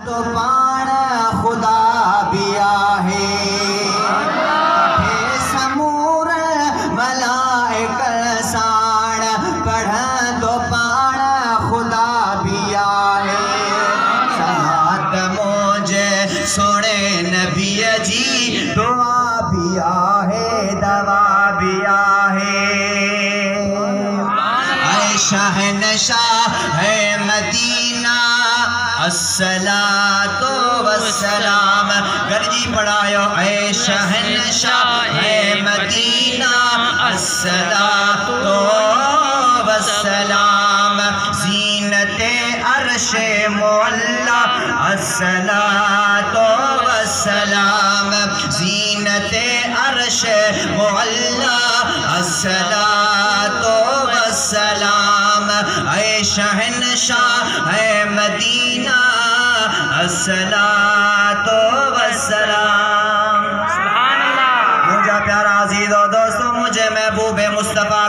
तो पाण खुदा बिया है समूर मलाइक साण पढ़ तो पाण खुदा बिया है सलात मुझे सोने नबी जी दुआ बिया है दवा बिया है शहनशाह है मदीना अस्सलातो वस्सलाम गर्जी पढ़ायो ऐ शहनशाह है मदीना अस्सलातो वस्सलाम ज़ीनते अर्शे मुअल्ला अस्सलातो वस्सलाम ज़ीनते अर्शे मुअल्ला अस्सलातो वस्सलाम ऐ शहनशाह है मदीना अस्सलातो वस्सलाम। मुझे प्यारा अज़ीज़ और दोस्तों मुझे महबूब मुस्तफ़ा